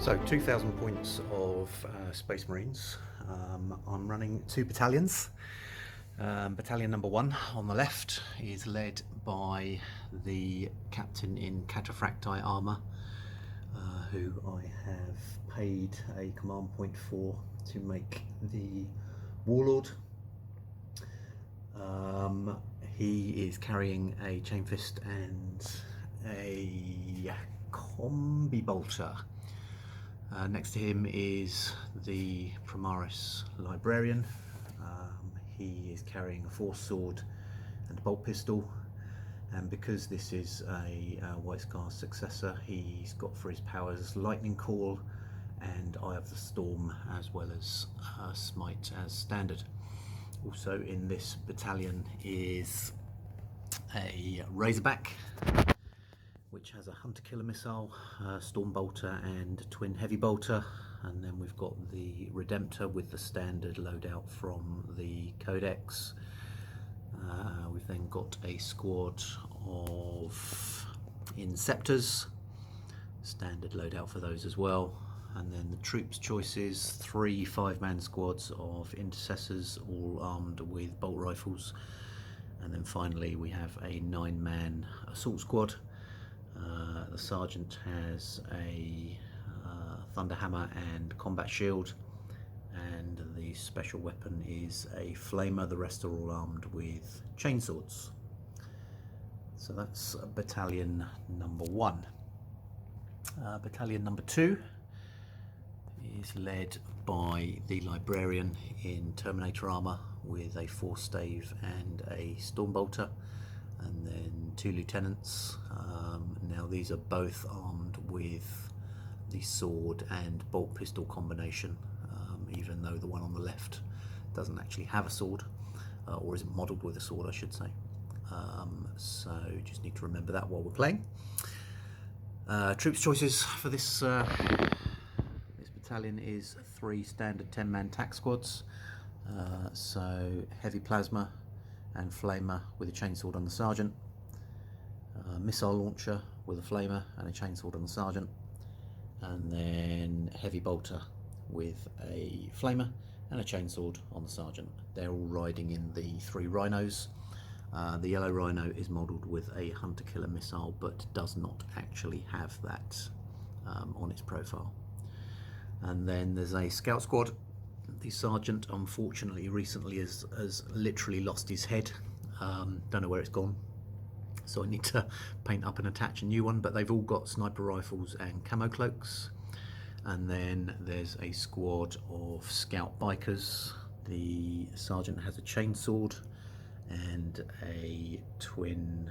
So 2,000 points of Space Marines. I'm running 2 battalions. Battalion number 1 on the left is led by the captain in cataphracti armour, who I have paid a command point for to make the warlord. He is carrying a chain fist and a combi bolter. Next to him is the Primaris librarian. He is carrying a force sword and a bolt pistol, and because this is a White Scar's successor, he's got for his powers Lightning Call and Eye of the Storm, as well as Smite as standard. Also in this battalion is a Razorback, which has a Hunter Killer missile, Storm Bolter and Twin Heavy Bolter, and then we've got the Redemptor with the standard loadout from the Codex. We've then got a squad of Inceptors, standard loadout for those as well, and then the troops choices, 3 5-man squads of Intercessors, all armed with bolt rifles, and then finally we have a 9-man assault squad. The sergeant has a Thunderhammer and combat shield, and the special weapon is a flamer. The rest are all armed with chainswords. So that's battalion number 1. Battalion number 2 is led by the librarian in Terminator armour with a force stave and a storm bolter, and then 2 lieutenants. Now these are both armed with the sword and bolt pistol combination, even though the one on the left doesn't actually have a sword, or isn't modelled with a sword I should say. So just need to remember that while we're playing. Troops choices for this battalion is 3 standard 10-man tac squads, so heavy plasma and flamer with a chainsword on the sergeant, missile launcher with a flamer and a chainsword on the sergeant, and then heavy bolter with a flamer and a chainsword on the sergeant. They're all riding in the 3 rhinos. The yellow rhino is modelled with a Hunter Killer missile, but does not actually have that on its profile. And then there's a scout squad. The sergeant, unfortunately, recently has literally lost his head. Don't know where it's gone, so I need to paint up and attach a new one, but they've all got sniper rifles and camo cloaks. And then there's a squad of scout bikers. The sergeant has a chainsword and a twin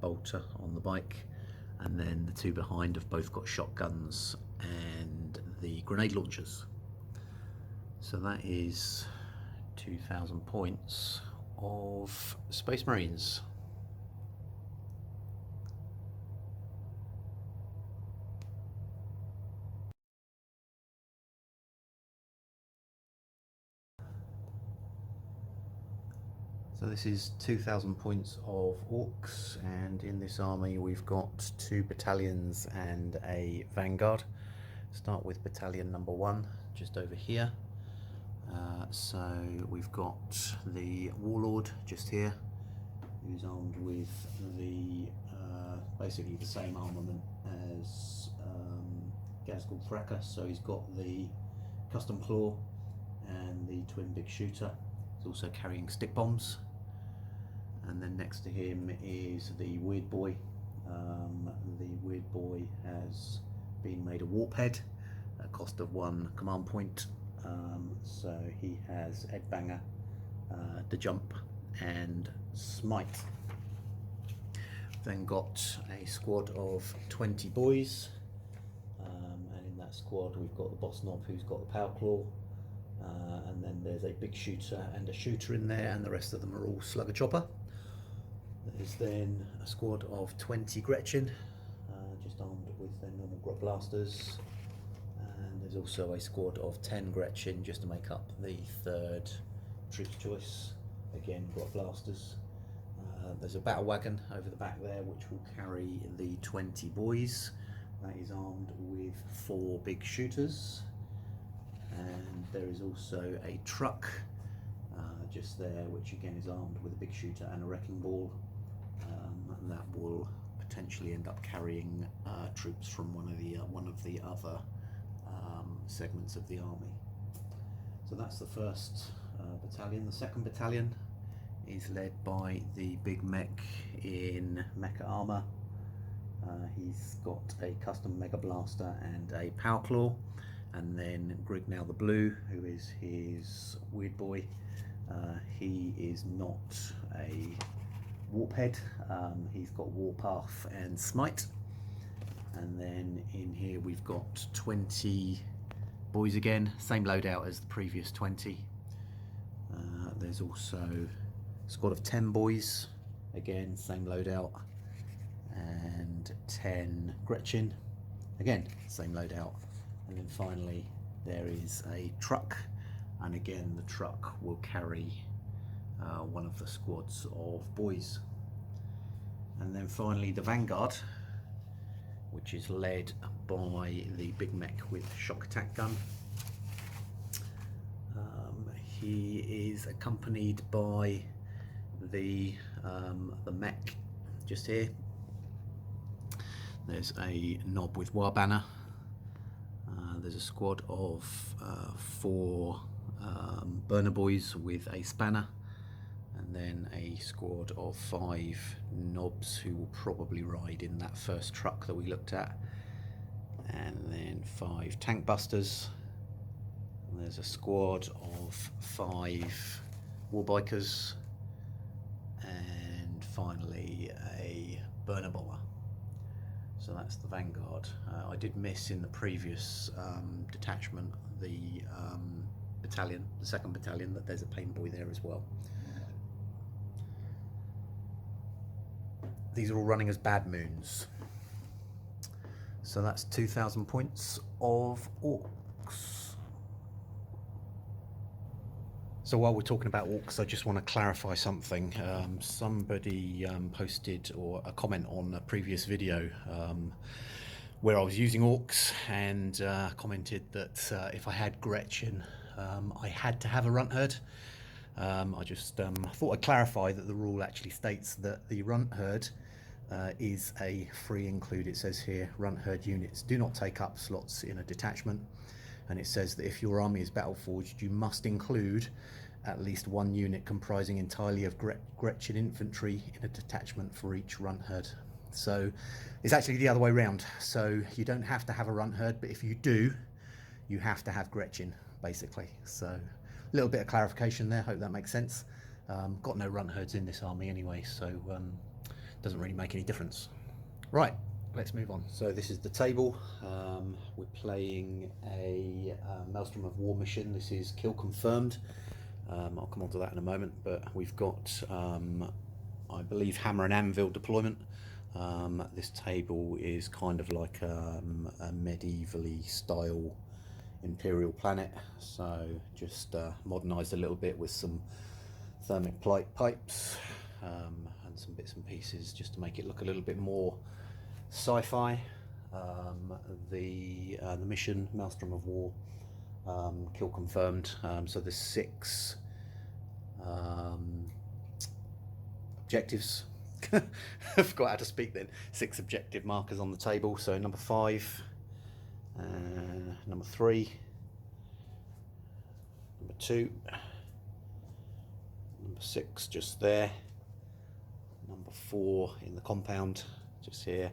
bolter on the bike, and then the 2 behind have both got shotguns and the grenade launchers. So that is 2,000 points of Space Marines. So this is 2,000 points of Orks, and in this army we've got 2 battalions and a vanguard. Start with battalion number 1, just over here. So we've got the warlord just here, who's armed with the basically the same armament as Ghazghkull Thraka. So he's got the custom claw and the twin big shooter. He's also carrying stick bombs. And then next to him is the Weird Boy. The Weird Boy has been made a warp head at a cost of 1 command point. So he has Headbanger, the jump and smite. Then got a squad of 20 boys, and in that squad we've got the boss knob who's got the power claw, and then there's a big shooter and a shooter in there, and the rest of them are all slugger chopper. There's then a squad of 20 Gretchen, just armed with their normal grot blasters. And there's also a squad of 10 Gretchen just to make up the 3rd troops choice, again grot blasters. There's a battle wagon over the back there which will carry the 20 boys. That is armed with 4 big shooters, and there is also a truck just there, which again is armed with a big shooter and a wrecking ball. That will potentially end up carrying troops from one of the other segments of the army. So that's the first battalion. The second battalion is led by the big mech in mecha armor. He's got a custom mega blaster and a power claw, and then Grignell the Blue, who is his weird boy. He is not a warphead. He's got warpath and smite. And then in here we've got 20 boys again, same loadout as the previous 20. There's also a squad of 10 boys, again same loadout, and 10 Gretchen, again same loadout. And then finally there is a truck, and again the truck will carry one of the squads of boys. And then finally the vanguard, which is led by the big mech with shock attack gun. He is accompanied by the mech just here. There's a knob with war banner. There's a squad of 4 burner boys with a spanner, and then a squad of 5 knobs who will probably ride in that first truck that we looked at, and then 5 tank busters. And there's a squad of 5 warbikers, and finally a burner bomber. So that's the vanguard. I did miss in the previous detachment the battalion, the second battalion, that there's a pain boy there as well. These are all running as bad moons. So that's 2,000 points of Orks. So while we're talking about Orks, I just want to clarify something. Somebody posted or a comment on a previous video where I was using Orks, and commented that if I had Gretchen, I had to have a runt herd. I just thought I'd clarify that the rule actually states that the runt herd is a free include. It says here, runt herd units do not take up slots in a detachment, and it says that if your army is battle forged, you must include at least 1 unit comprising entirely of Gretchen infantry in a detachment for each runt herd. So it's actually the other way around. So you don't have to have a runt herd, but if you do, you have to have Gretchen, basically. So a little bit of clarification there, hope that makes sense. Got no runt herds in this army anyway, so doesn't really make any difference. Right, let's move on. So this is the table. We're playing a Maelstrom of War mission. This is kill confirmed. I'll come on to that in a moment, but we've got, I believe, hammer and anvil deployment. This table is kind of like a medievally style imperial planet, so just modernised a little bit with some thermic pipes and some bits and pieces just to make it look a little bit more sci-fi. The mission, Maelstrom of War, kill confirmed. So there's 6 objectives. I forgot how to speak then. 6 objective markers on the table. So number 5, number 3, number 2, number 6 just there, number 4 in the compound just here,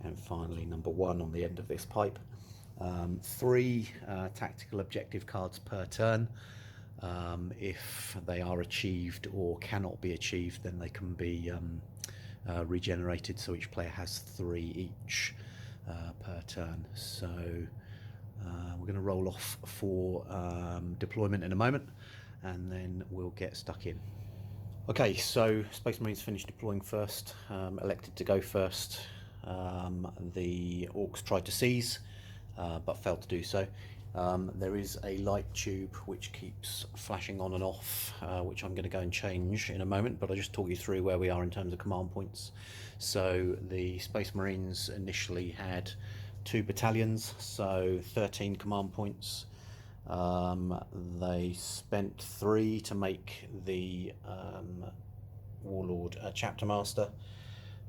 and finally number 1 on the end of this pipe. 3 tactical objective cards per turn. If they are achieved or cannot be achieved, then they can be regenerated, so each player has 3 each per turn. So we're going to roll off for deployment in a moment, and then we'll get stuck in. Okay, so Space Marines finished deploying first, elected to go first. The Orks tried to seize, but failed to do so. There is a light tube which keeps flashing on and off, which I'm going to go and change in a moment, but I'll just talk you through where we are in terms of command points. So the Space Marines initially had 2 battalions, so 13 command points. They spent 3 to make the Warlord Chapter Master,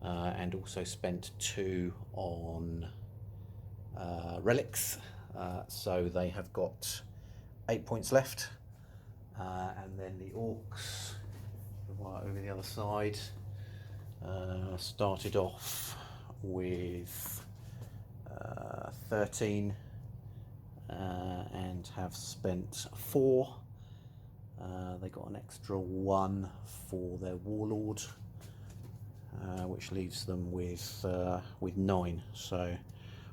and also spent 2 on relics. So they have got 8 points left, and then the Orks, over the other side, started off with 13 and have spent 4. They got an extra 1 for their Warlord, which leaves them with 9. So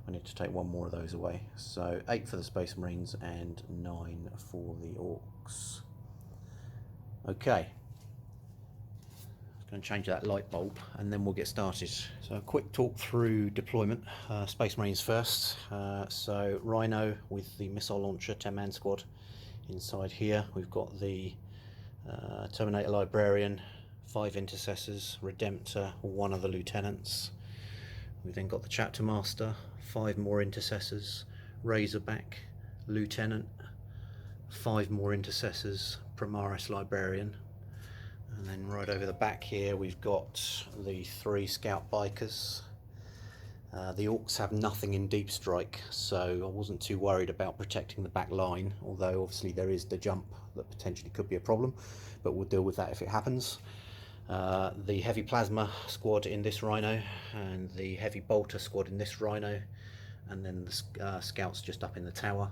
I need to take 1 more of those away. So 8 for the Space Marines and 9 for the Orks. Okay, I'm going to change that light bulb and then we'll get started. So a quick talk through deployment. Space Marines first. So Rhino with the missile launcher, 10-man squad. Inside here we've got the Terminator Librarian, 5 intercessors, Redemptor, 1 of the lieutenants. We've then got the Chapter Master, 5 more intercessors, Razorback, Lieutenant, 5 more intercessors, Primaris Librarian. And then right over the back here we've got the 3 Scout Bikers. The Orks have nothing in Deep Strike, so I wasn't too worried about protecting the back line, although obviously there is the jump that potentially could be a problem, but we'll deal with that if it happens. The Heavy Plasma squad in this Rhino, and the Heavy Bolter squad in this Rhino, and then the Scouts just up in the tower.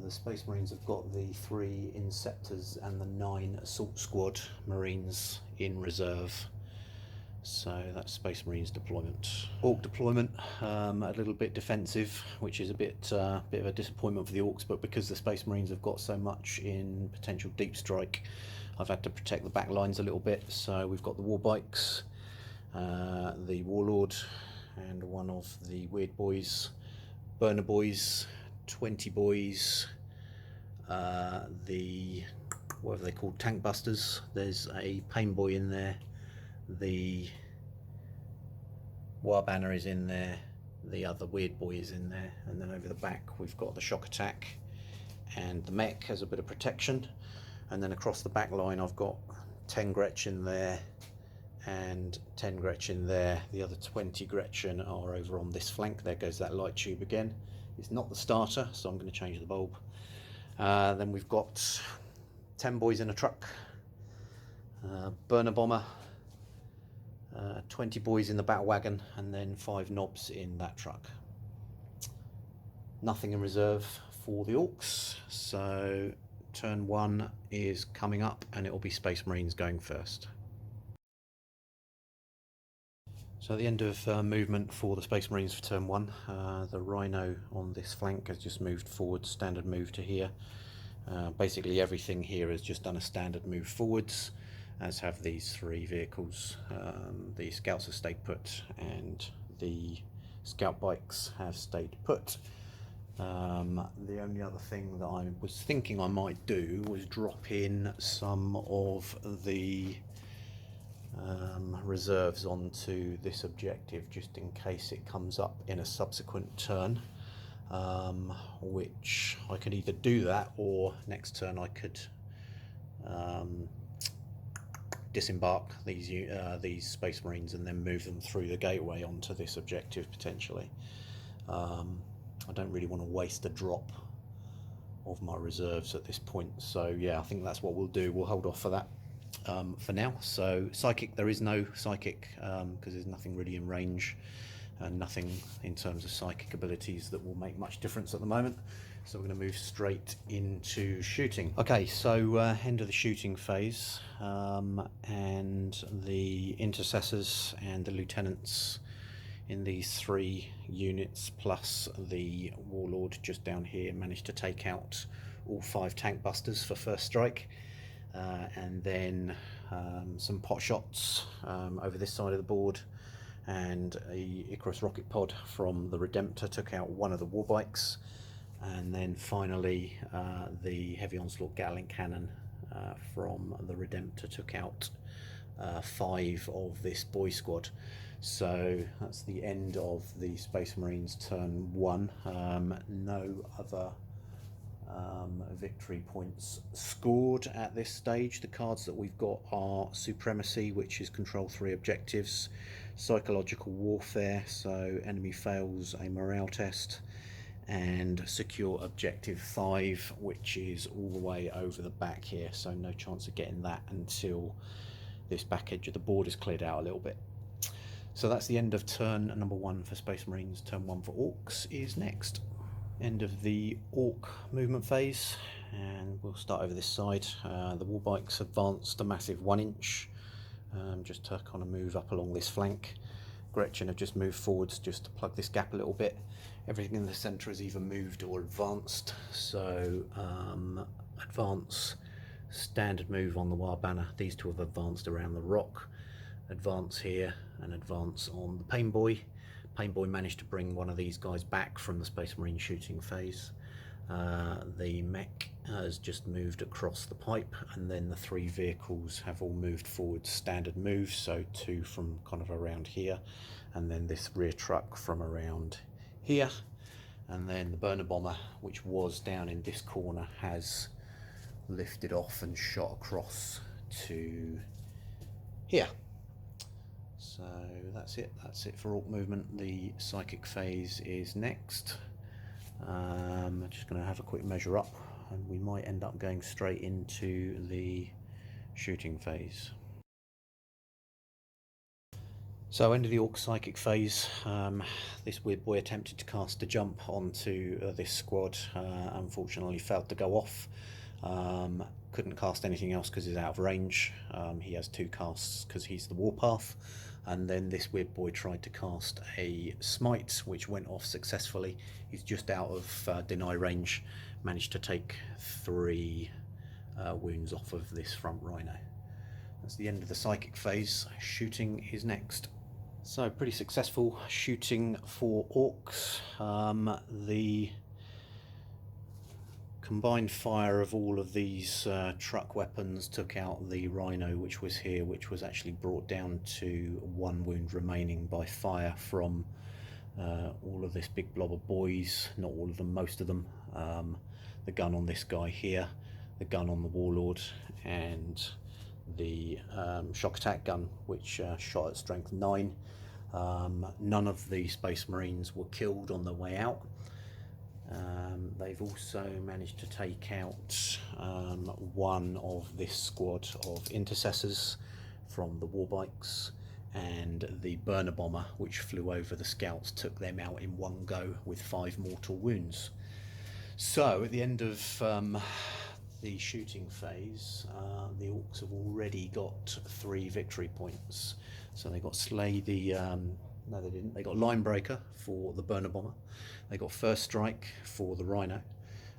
The Space Marines have got the 3 Inceptors and the 9 Assault Squad Marines in reserve. So that's Space Marines deployment. Ork deployment, a little bit defensive, which is a bit of a disappointment for the Orks, but because the Space Marines have got so much in potential deep strike, I've had to protect the back lines a little bit. So we've got the War Bikes, the Warlord, and 1 of the Weird Boys, Burner Boys, 20 Boys, the, whatever they're called, Tank Busters. There's a Pain Boy in there. The War Banner is in there, the other Weird Boy is in there, and then over the back we've got the Shock Attack and the Mech as a bit of protection, and then across the back line I've got 10 Gretchen there and 10 Gretchen there. The other 20 Gretchen are over on this flank. There goes that light tube again. It's not the starter, so I'm going to change the bulb. Then we've got 10 boys in a truck, Burner Bomber, 20 boys in the battle wagon, and then 5 knobs in that truck. Nothing in reserve for the Orks, so turn 1 is coming up and it will be Space Marines going first. So at the end of movement for the Space Marines for turn 1, the Rhino on this flank has just moved forward, standard move to here. Basically everything here has just done a standard move forwards, as have these 3 vehicles. The Scouts have stayed put and the Scout Bikes have stayed put. The only other thing that I was thinking I might do was drop in some of the reserves onto this objective, just in case it comes up in a subsequent turn, which I could either do that, or next turn I could disembark these Space Marines and then move them through the gateway onto this objective potentially. I don't really want to waste a drop of my reserves at this point, so yeah, I think that's what we'll do. We'll hold off for that for now. So psychic, there is no psychic because there's nothing really in range and nothing in terms of psychic abilities that will make much difference at the moment. So we're going to move straight into shooting. Okay, so end of the shooting phase, and the intercessors and the lieutenants in these 3 units plus the Warlord just down here managed to take out all 5 tank busters for first strike, and then some pot shots over this side of the board, and a Icarus rocket pod from the Redemptor took out 1 of the war bikes, and then finally the heavy onslaught Gatling cannon from the Redemptor took out 5 of this boy squad. So that's the end of the Space Marines turn 1. No other victory points scored at this stage. The cards that we've got are Supremacy, which is control 3 objectives, Psychological Warfare, so enemy fails a morale test, and Secure Objective 5, which is all the way over the back here, so no chance of getting that until this back edge of the board is cleared out a little bit. So that's the end of turn number 1 for Space Marines. Turn 1 for Orks is next. End of the Ork movement phase, and we'll start over this side. The Warbikes advanced a massive 1 inch, just to kind of move up along this flank. Gretchen have just moved forwards just to plug this gap a little bit. Everything in the centre has either moved or advanced, so advance, standard move on the War Banner. These 2 have advanced around the rock. Advance here and advance on the Pain Boy. Pain Boy managed to bring one of these guys back from the Space Marine shooting phase. The mech has just moved across the pipe, and then the 3 vehicles have all moved forward standard moves, so 2 from kind of around here, and then this rear truck from around here, and then the burner bomber, which was down in this corner, has lifted off and shot across to here. So that's it for Ork movement. The psychic phase is next. I'm just going to have a quick measure up, and we might end up going straight into the shooting phase. So end of the Ork psychic phase. This weird boy attempted to cast a jump onto this squad, unfortunately failed to go off. Couldn't cast anything else because he's out of range. He has 2 casts because he's the warpath. And then this weird boy tried to cast a smite, which went off successfully. He's just out of deny range, managed to take 3 wounds off of this front rhino. That's the end of the psychic phase. Shooting is next. So pretty successful shooting for Orks. The combined fire of all of these truck weapons took out the rhino, which was here, which was actually brought down to 1 wound remaining by fire from all of this big blob of boys. Not all of them, most of them. The gun on this guy here, the gun on the warlord, and the shock attack gun, which shot at strength 9. None of the Space Marines were killed on the way out. They've also managed to take out 1 of this squad of intercessors from the Warbikes, and the burner bomber, which flew over the scouts, took them out in 1 go with 5 mortal wounds. So at the end of the shooting phase, the Orks have already got 3 victory points. So they got Slay the no, they didn't. They got Linebreaker for the burner bomber. They got First Strike for the rhino,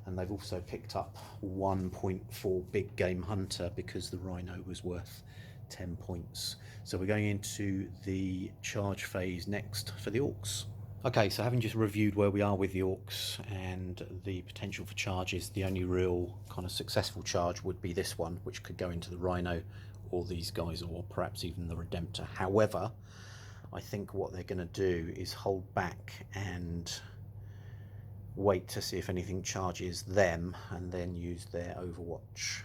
and they've also picked up 1.4 big game hunter because the rhino was worth 10 points. So we're going into the charge phase next for the Orks. Okay, so having just reviewed where we are with the Orks and the potential for charges, the only real kind of successful charge would be this one, which could go into the rhino or these guys, or perhaps even the Redemptor. However, I think what they're going to do is hold back and wait to see if anything charges them, and then use their Overwatch,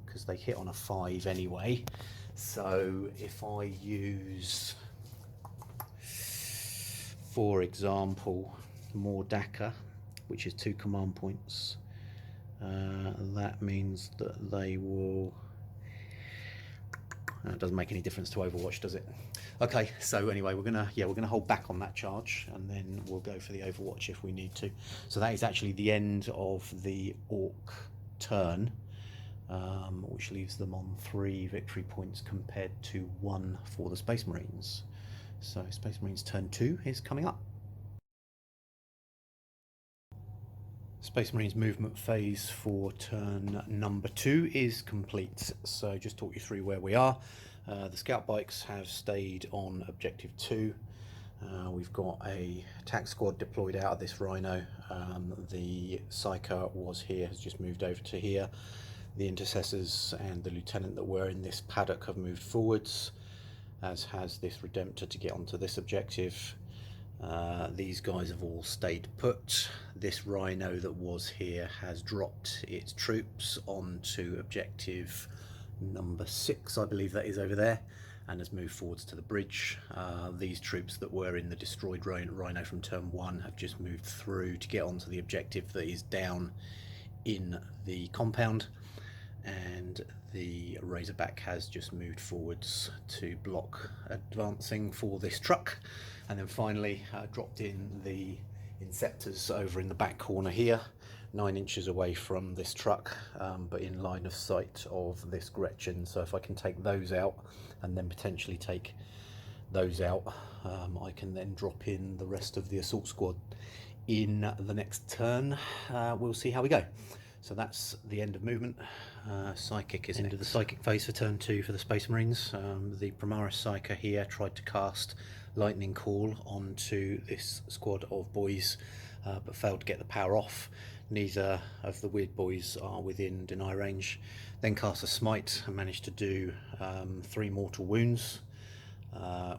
because they hit on a 5 anyway. So if I use, for example, more Daka, which is 2 command points, that means that they will... It doesn't make any difference to Overwatch, does it? Okay, so anyway, we're gonna hold back on that charge, and then we'll go for the Overwatch if we need to. So that is actually the end of the Ork turn, which leaves them on 3 victory points compared to 1 for the Space Marines. So Space Marines turn 2 is coming up. Space Marines movement phase for turn number 2 is complete. So just talk you through where we are. The scout bikes have stayed on objective 2. We've got a attack squad deployed out of this Rhino. The Psyker was here, has just moved over to here. The Intercessors and the Lieutenant that were in this paddock have moved forwards, as has this Redemptor to get onto this objective. These guys have all stayed put. This Rhino that was here has dropped its troops onto objective number 6, I believe that is over there, and has moved forwards to the bridge. These troops that were in the destroyed Rhino from turn 1 have just moved through to get onto the objective that is down in the compound, and the Razorback has just moved forwards to block advancing for this truck. And then finally dropped in the Inceptors over in the back corner here, 9 inches away from this truck, but in line of sight of this Gretchen. So if I can take those out and then potentially take those out, I can then drop in the rest of the assault squad in the next turn. We'll see how we go. So that's the end of movement. Psychic is into the psychic phase for turn 2 for the Space Marines. The Primaris Psyker here tried to cast Lightning Call onto this squad of boys, but failed to get the power off. Neither of the weird boys are within deny range. Then cast a Smite and managed to do 3 mortal wounds,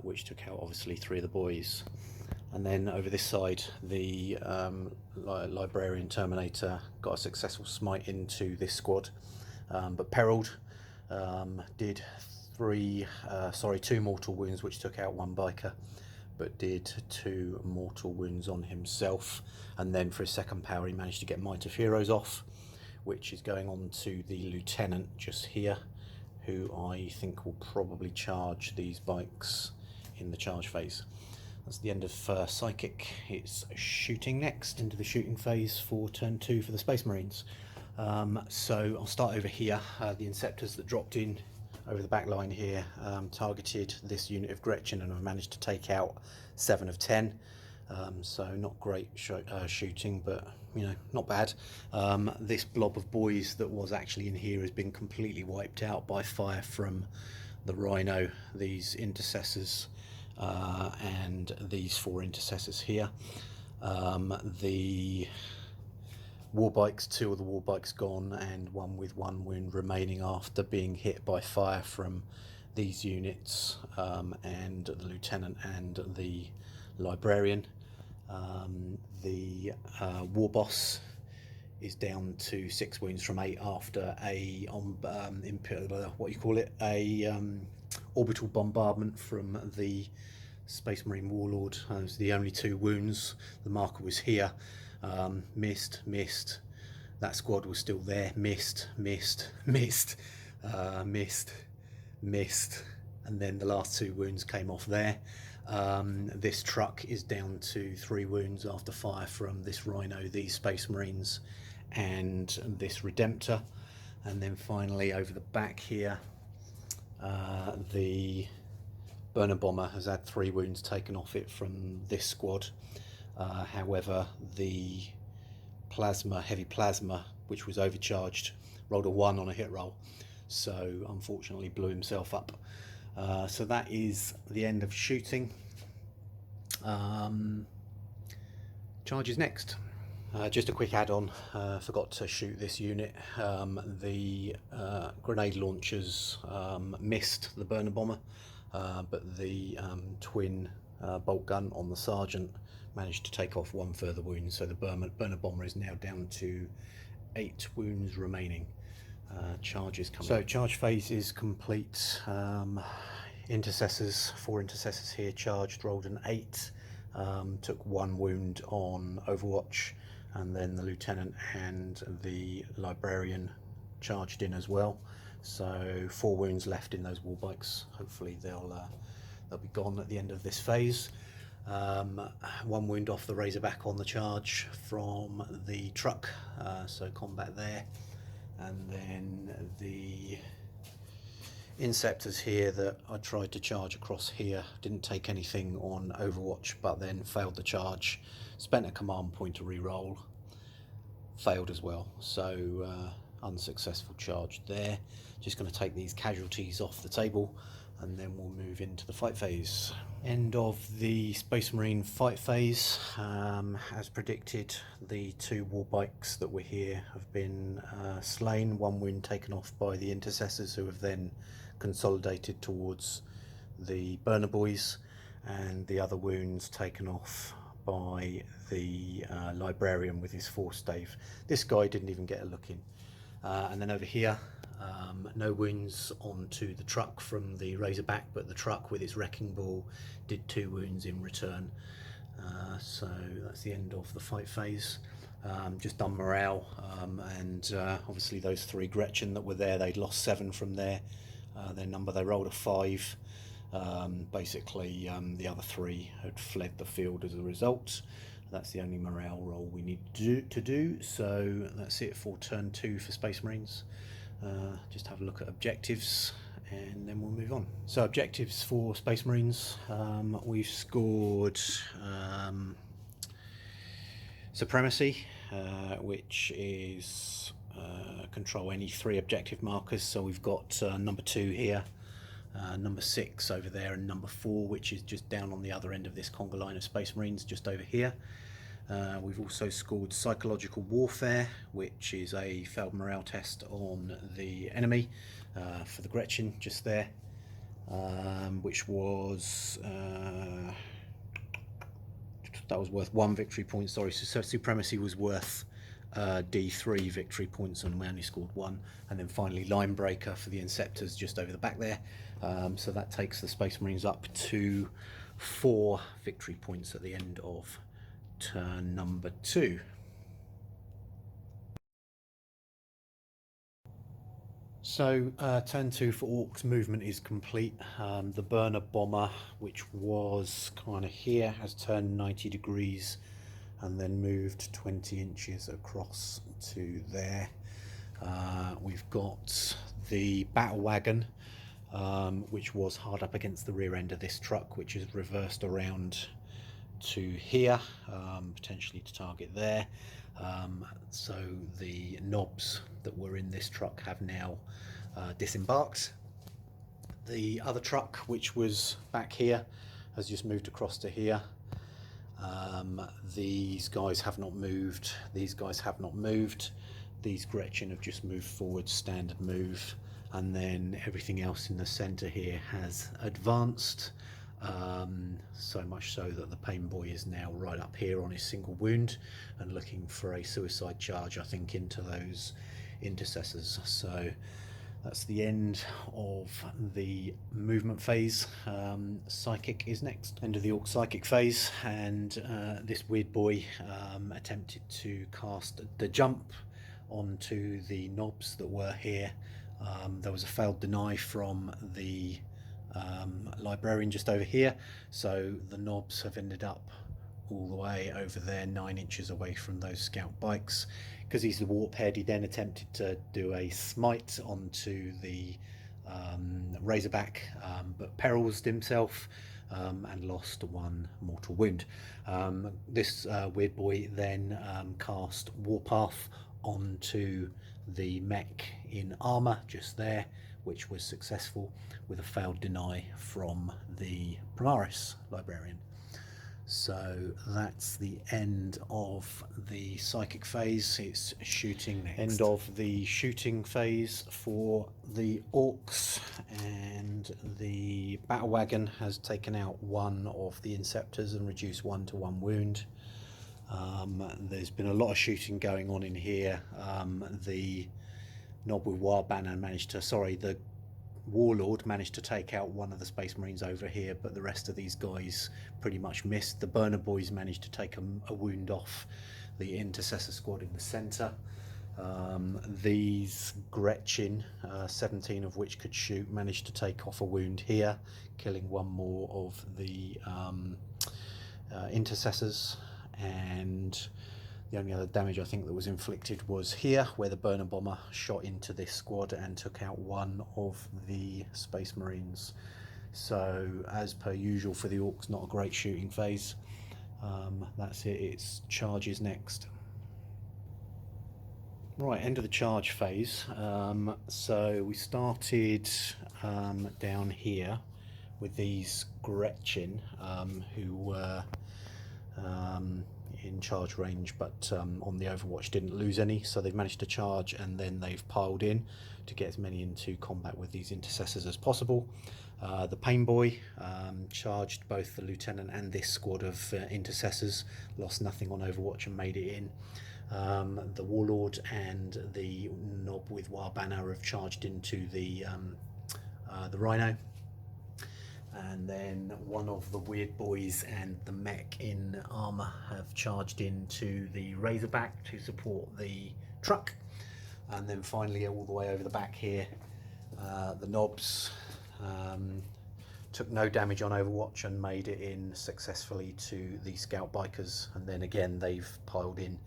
which took out obviously 3 of the boys. And then over this side, the Librarian Terminator got a successful smite into this squad, but perilled. Did 2 mortal wounds, which took out 1 biker, but did 2 mortal wounds on himself. And then for his second power, he managed to get Might of Heroes off, which is going on to the Lieutenant just here, who I think will probably charge these bikes in the charge phase. That's the end of Psychic. It's shooting next, into the shooting phase for turn 2 for the Space Marines. So I'll start over here. The Inceptors that dropped in over the back line here targeted this unit of Gretchen and have managed to take out 7 of 10. So not great shooting, but you know, not bad. This blob of boys that was actually in here has been completely wiped out by fire from the Rhino, these Intercessors, and these 4 Intercessors here. The Warbikes, 2 of the Warbikes gone, and 1 with 1 wound remaining after being hit by fire from these units, and the Lieutenant and the Librarian. The War Boss is down to 6 wounds from 8 after a orbital bombardment from the Space Marine Warlord. It was the only 2 wounds. The marker was here. Missed. That squad was still there. Missed. And then the last 2 wounds came off there. This truck is down to 3 wounds after fire from this Rhino, these Space Marines, and this Redemptor. And then finally over the back here, the Burner Bomber has had 3 wounds taken off it from this squad. However, the heavy plasma, which was overcharged, rolled a 1 on a hit roll, so unfortunately blew himself up. So that is the end of shooting. Charge is next. Just a quick add-on, forgot to shoot this unit. The grenade launchers missed the Burner Bomber, but the twin bolt gun on the Sergeant managed to take off 1 further wound, so the Burner Bomber is now down to 8 wounds remaining. Charge is coming. So charge phase is complete. Intercessors, 4 Intercessors here charged, rolled an 8, took 1 wound on Overwatch, and then the Lieutenant and the Librarian charged in as well. So 4 wounds left in those Warbikes. Hopefully they'll be gone at the end of this phase. 1 wound off the Razorback on the charge from the truck, so combat there. And then the Inceptors here that I tried to charge across here, didn't take anything on Overwatch, but then failed the charge, spent a command point to re-roll, failed as well, so unsuccessful charge there. Just going to take these casualties off the table and then we'll move into the fight phase. End of the Space Marine fight phase. As predicted, the 2 war bikes that were here have been slain, 1 wound taken off by the intercessors, who have then consolidated towards the burner boys, and the other wounds taken off by the librarian with his force stave. This guy didn't even get a look in. And then over here, no wounds onto the truck from the Razorback, but the truck with its wrecking ball did 2 wounds in return. So that's the end of the fight phase. Just done morale, and obviously those 3 Gretchen that were there, they'd lost 7 from their number. They rolled a 5. Basically, the other 3 had fled the field as a result. That's the only morale roll we need to do. So that's it for turn 2 for Space Marines. Just have a look at objectives and then we'll move on. So objectives for Space Marines, we've scored Supremacy, which is control any 3 objective markers. So we've got number 2 here, number 6 over there, and number 4, which is just down on the other end of this conga line of Space Marines, just over here. We've also scored Psychological Warfare, which is a failed morale test on the enemy for the Gretchen, just there, which was that was worth 1 victory point. Sorry, so Supremacy was worth D3 victory points, and we only scored 1. And then finally Line Breaker for the Inceptors, just over the back there. So that takes the Space Marines up to 4 victory points at the end of turn number 2. So turn 2 for Orks movement is complete. The burner bomber, which was kind of here, has turned 90 degrees and then moved 20 inches across to there. We've got the battle wagon, which was hard up against the rear end of this truck, which is reversed around to here, potentially to target there. So the knobs that were in this truck have now disembarked. The other truck, which was back here, has just moved across to here. These guys have not moved. These guys have not moved. These Gretchen have just moved forward, standard move, and then everything else in the center here has advanced. So much so that the Pain Boy is now right up here on his single wound and looking for a suicide charge, I think, into those intercessors. So that's the end of the movement phase. Psychic is next. End of the Orc Psychic phase, and this weird boy attempted to cast the jump onto the knobs that were here. There was a failed deny from the librarian just over here, so the knobs have ended up all the way over there, 9 inches away from those scout bikes. Because he's the warp head, he then attempted to do a smite onto the Razorback, but perils himself and lost 1 mortal wound. This weird boy then cast Warpath onto the mech in armor just there, which was successful with a failed deny from the Primaris librarian. So that's the end of the psychic phase. It's shooting next. End of the shooting phase for the Orcs, and the battle wagon has taken out 1 of the Inceptors and reduced 1 to 1 wound. There's been a lot of shooting going on in here. The Nob with Wild Banner managed to, the Warlord managed to take out 1 of the Space Marines over here, but the rest of these guys pretty much missed. The Burner Boys managed to take a wound off the Intercessor squad in the centre. These Gretchen, 17 of which could shoot, managed to take off a wound here, killing 1 more of the Intercessors, and the only other damage I think that was inflicted was here, where the burner bomber shot into this squad and took out 1 of the Space Marines. So, as per usual for the Orcs, not a great shooting phase. That's it, it's charges next. Right, end of the charge phase. So we started down here with these Gretchen, who were in charge range, but on the Overwatch didn't lose any, so they've managed to charge, and then they've piled in to get as many into combat with these intercessors as possible. The Pain Boy charged both the lieutenant and this squad of intercessors, lost nothing on Overwatch and made it in. The Warlord and the Knob with War Banner have charged into the Rhino, and then one of the Weird Boys and the mech in armour have charged into the Razorback to support the truck. And then finally, all the way over the back here, the Knobs took no damage on Overwatch and made it in successfully to the Scout Bikers, and then again they've piled in.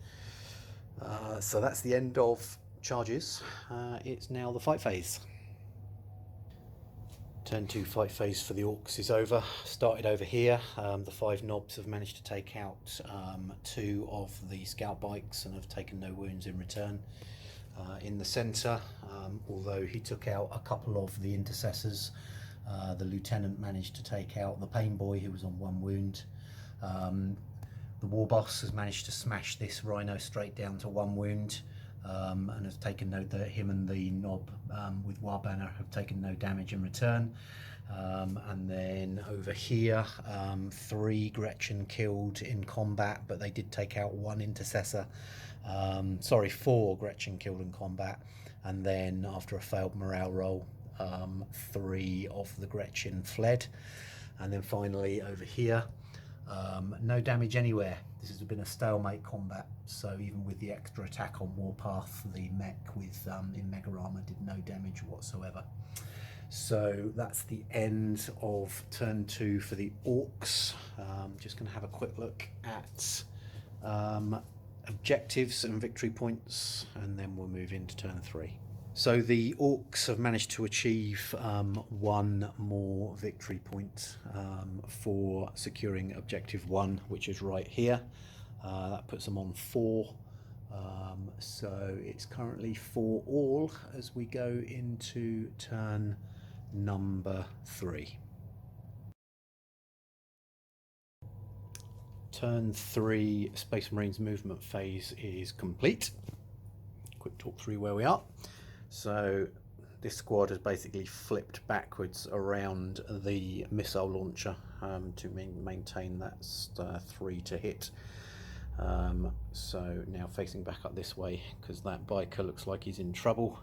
So that's the end of charges. It's now the fight phase. Turn 2 fight phase for the Orks is over. Started over here. The 5 Knobs have managed to take out 2 of the Scout Bikes and have taken no wounds in return. In the centre, although he took out a couple of the intercessors, the lieutenant managed to take out the Pain Boy, who was on 1 wound. The War Boss has managed to smash this Rhino straight down to 1 wound, and has taken note that him and the Knob with War Banner have taken no damage in return. And then over here, 3 Gretchen killed in combat, but they did take out 1 intercessor. 4 Gretchen killed in combat, and then after a failed morale roll, 3 of the Gretchen fled. And then finally over here, no damage anywhere. This has been a stalemate combat, so even with the extra attack on Warpath, the mech with in Mega Armor did no damage whatsoever. So that's the end of turn 2 for the Orks. Just going to have a quick look at objectives and victory points, and then we'll move into turn 3. So the Orks have managed to achieve 1 more victory point for securing objective 1, which is right here. That puts them on 4. So it's currently 4 all as we go into turn number 3. Turn 3 Space Marines movement phase is complete. Quick talk through where we are. So this squad has basically flipped backwards around the missile launcher to maintain that 3 to hit. So now facing back up this way, because that biker looks like he's in trouble.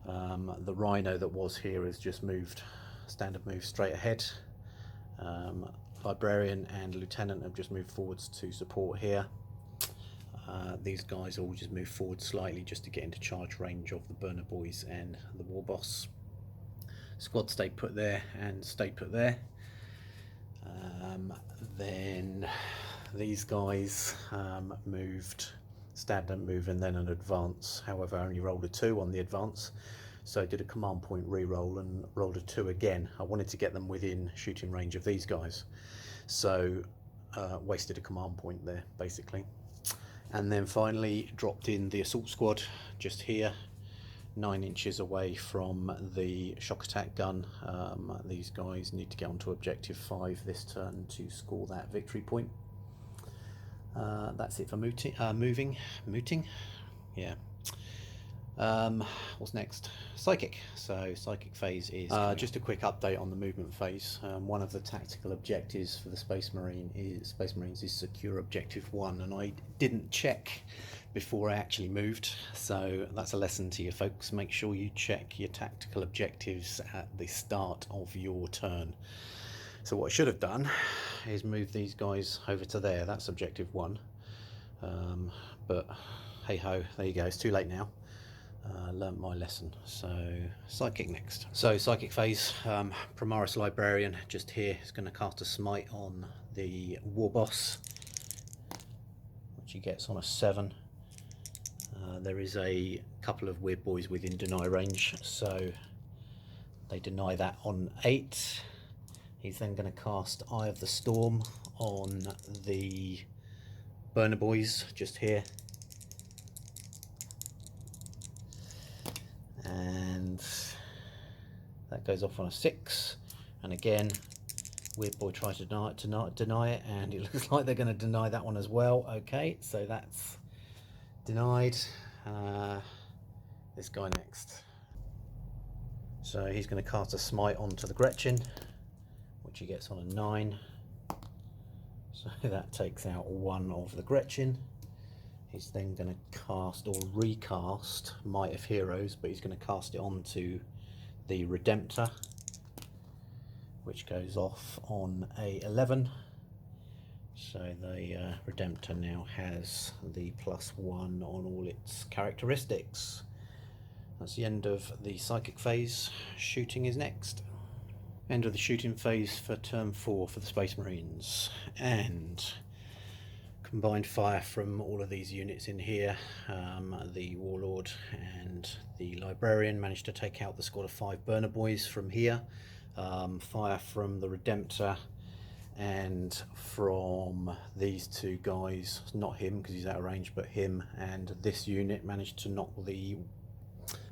The Rhino that was here has just moved, standard move straight ahead. Librarian and Lieutenant have just moved forwards to support here. These guys all just move forward slightly just to get into charge range of the Burner Boys and the War Boss. Squad stayed put there and stayed put there. Then these guys moved standard move and then an advance. However, I only rolled a 2 on the advance, so I did a command point re-roll and rolled a 2 again. I wanted to get them within shooting range of these guys, so wasted a command point there basically. And then finally dropped in the assault squad just here, 9 inches away from the shock attack gun. These guys need to get onto objective 5 this turn to score that victory point. That's it for mooting. Yeah. What's next? Psychic. So psychic phase is just a quick update on the movement phase. One of the tactical objectives for the Space Marines is secure objective 1, and I didn't check before I actually moved, so that's a lesson to you folks. Make sure you check your tactical objectives at the start of your turn. So what I should have done is move these guys over to there. That's objective 1, but hey ho, there you go, it's too late now. Learnt my lesson. So psychic next. So psychic phase, Primaris Librarian just here is going to cast a smite on the War Boss, which he gets on a 7. There is a couple of Weird Boys within deny range, so they deny that on 8. He's then going to cast Eye of the Storm on the Burner Boys just here, and that goes off on a 6, And again, Weird Boy tries to deny it, and it looks like they're going to deny that one as well. Okay, so that's denied. This guy next. So he's going to cast a smite onto the Gretchen, which he gets on a 9. So that takes out one of the Gretchen. He's then going to cast or recast Might of Heroes, but he's going to cast it onto the Redemptor, which goes off on a 11. So the Redemptor now has the +1 on all its characteristics. That's the end of the psychic phase. Shooting is next. End of the shooting phase for turn 4 for the Space Marines. And combined fire from all of these units in here. The Warlord and the Librarian managed to take out the squad of 5 Burner Boys from here. Fire from the Redemptor and from these two guys, not him because he's out of range, but him and this unit managed to knock the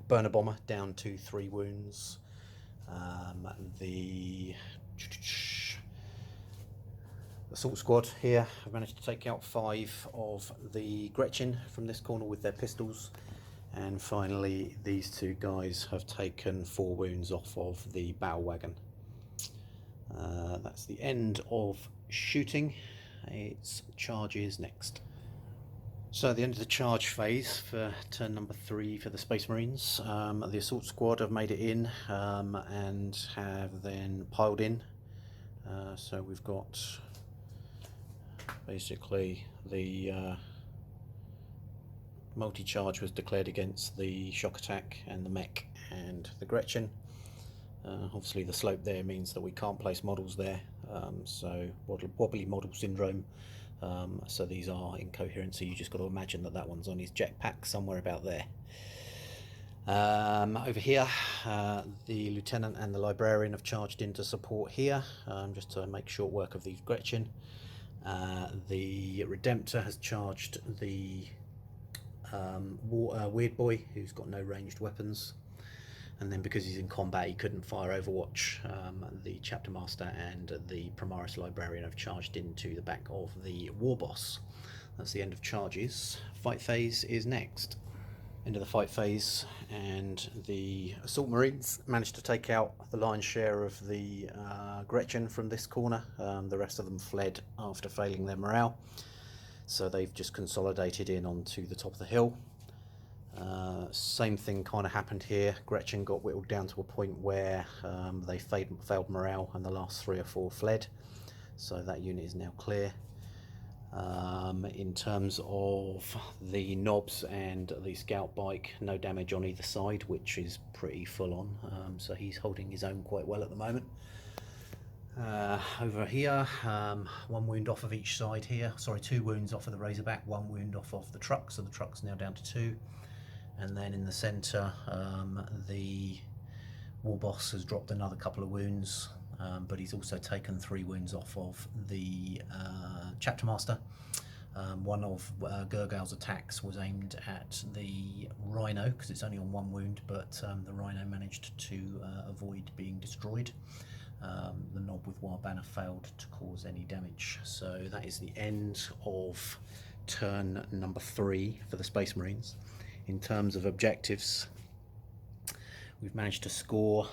Burner Bomber down to 3 wounds. The assault squad here have managed to take out 5 of the Gretchen from this corner with their pistols, and finally these two guys have taken 4 wounds off of the battle wagon. That's the end of shooting. It's charges next. So at the end of the charge phase for turn number 3 for the Space Marines, the assault squad have made it in and have then piled in. So we've got basically the multi-charge was declared against the shock attack and the mech and the Gretchen. Obviously the slope there means that we can't place models there, so wobbly model syndrome. So these are incoherent, so you just got to imagine that that one's on his jetpack somewhere about there. Over here, the Lieutenant and the Librarian have charged in to support here, just to make short work of these Gretchen. The Redemptor has charged the Weird Boy, who's got no ranged weapons. And then because he's in combat, he couldn't fire Overwatch. The Chapter Master and the Primaris Librarian have charged into the back of the War Boss. That's the end of charges. Fight phase is next. End of the fight phase, and the Assault Marines managed to take out the lion's share of the Gretchen from this corner. The rest of them fled after failing their morale. So they've just consolidated in onto the top of the hill. Same thing kind of happened here. Gretchen got whittled down to a point where they failed morale and the last 3 or 4 fled. So that unit is now clear. In terms of the Knobs and the Scout Bike, no damage on either side, which is pretty full on. So he's holding his own quite well at the moment. Over here, 1 wound off of each side here. Sorry, 2 wounds off of the Razorback, 1 wound off of the truck, so the truck's now down to 2. And then in the centre, the War Boss has dropped another couple of wounds, but he's also taken 3 wounds off of the Chapter Master. One of Gurgal's attacks was aimed at the Rhino, because it's only on 1 wound, but the Rhino managed to avoid being destroyed. The Knob with Wild Banner failed to cause any damage. So that is the end of turn number 3 for the Space Marines. In terms of objectives, we've managed to score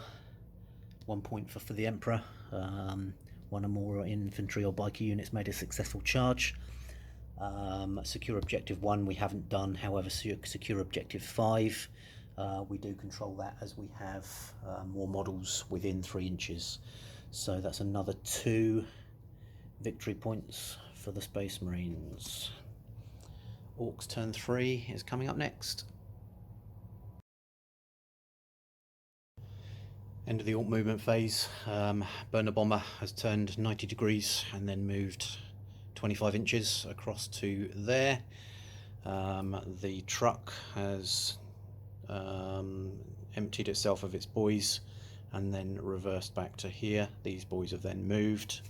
1 point for the Emperor. 1 or more infantry or biker units made a successful charge. Secure objective 1 we haven't done, however secure objective 5 we do control that, as we have more models within 3 inches. So that's another 2 victory points for the Space Marines. Orks turn 3 is coming up next. End of the Ork movement phase. Burner Bomber has turned 90 degrees and then moved 25 inches across to there. The truck has emptied itself of its boys and then reversed back to here. These boys have then moved.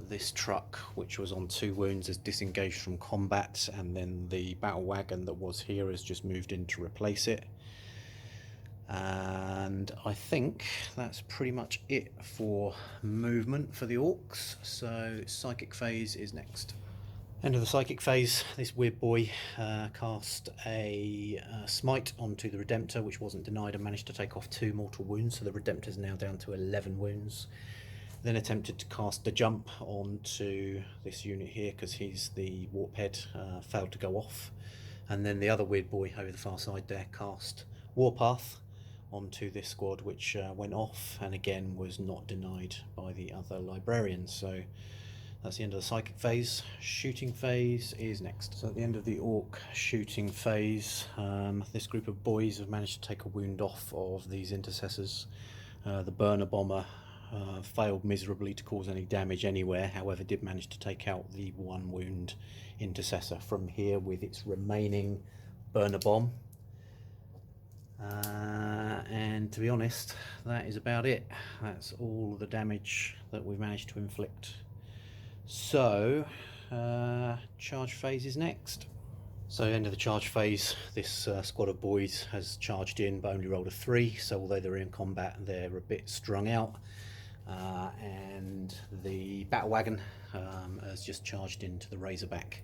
This truck, which was on 2 wounds, has disengaged from combat, and then the battle wagon that was here has just moved in to replace it. And I think that's pretty much it for movement for the Orks. So psychic phase is next. End of the psychic phase, this weird boy cast a smite onto the Redemptor, which wasn't denied, and managed to take off 2 mortal wounds, so the Redemptor's now down to 11 wounds. Then attempted to cast the jump onto this unit here because he's the warp head, failed to go off. And then the other weird boy over the far side there cast Warpath onto this squad, which went off and again was not denied by the other librarians. So that's the end of the psychic phase. Shooting phase is next. So at the end of the orc shooting phase, this group of boys have managed to take a wound off of these intercessors. The burner bomber failed miserably to cause any damage anywhere, however did manage to take out the 1 wound intercessor from here with its remaining burner bomb. And to be honest, that is about it. That's all the damage that we've managed to inflict. So, charge phase is next. So, end of the charge phase, this squad of boys has charged in but only rolled a 3, so although they're in combat, they're a bit strung out. And the battle wagon has just charged into the Razorback.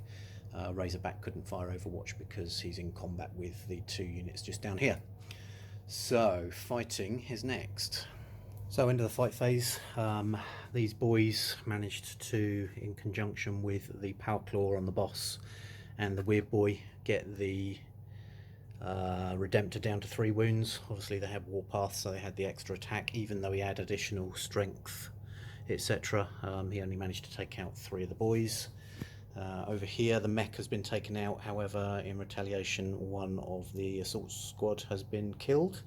Razorback couldn't fire Overwatch because he's in combat with the 2 units just down here. So, fighting is next. So into the fight phase, these boys managed to, in conjunction with the Power Claw on the boss and the weird boy, get the Redemptor down to 3 wounds. Obviously they had Warpath, so they had the extra attack, even though he had additional strength, etc. He only managed to take out 3 of the boys. Over here the mech has been taken out, however in retaliation 1 of the assault squad has been killed.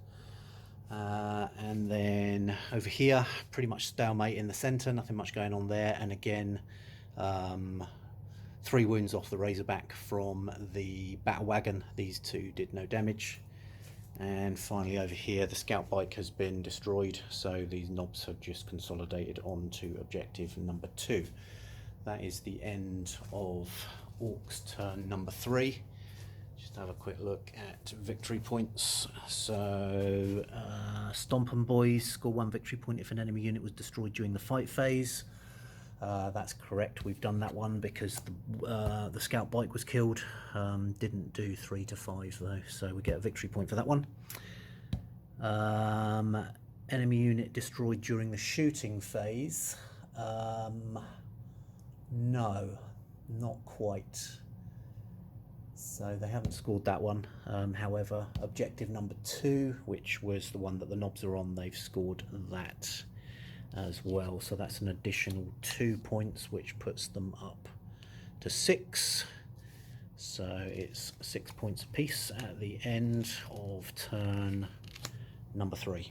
And then over here, pretty much stalemate in the centre, nothing much going on there, and again 3 wounds off the Razorback from the battle wagon. These 2 did no damage. And finally over here the scout bike has been destroyed, so these knobs have just consolidated onto objective number 2. That is the end of Orcs turn number 3. Just have a quick look at victory points. So, Stompin' Boys score 1 victory point if an enemy unit was destroyed during the fight phase. That's correct, we've done that one because the scout bike was killed. Didn't do 3 to 5 though, so we get a victory point for that one. Enemy unit destroyed during the shooting phase. No, not quite. So they haven't scored that one. However, objective number 2, which was the one that the knobs are on, they've scored that as well. So that's an additional 2 points, which puts them up to 6. So it's 6 points apiece at the end of turn number 3.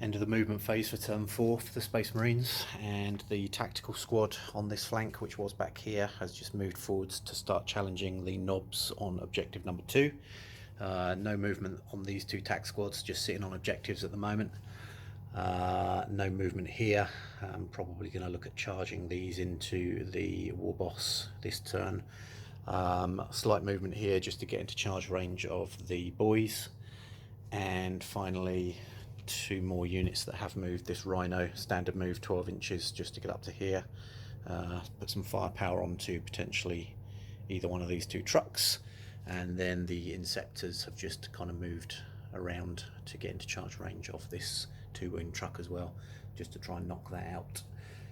End of the movement phase for turn 4 for the Space Marines, and the tactical squad on this flank, which was back here, has just moved forwards to start challenging the knobs on objective number 2. No movement on these 2 tac squads, just sitting on objectives at the moment. No movement here. I'm probably going to look at charging these into the war boss this turn. Slight movement here just to get into charge range of the boys. And finally 2 more units that have moved. This Rhino, standard move 12 inches just to get up to here. Put some firepower onto potentially either one of these 2 trucks. And then the Inceptors have just kind of moved around to get into charge range of this 2-wound truck as well, just to try and knock that out.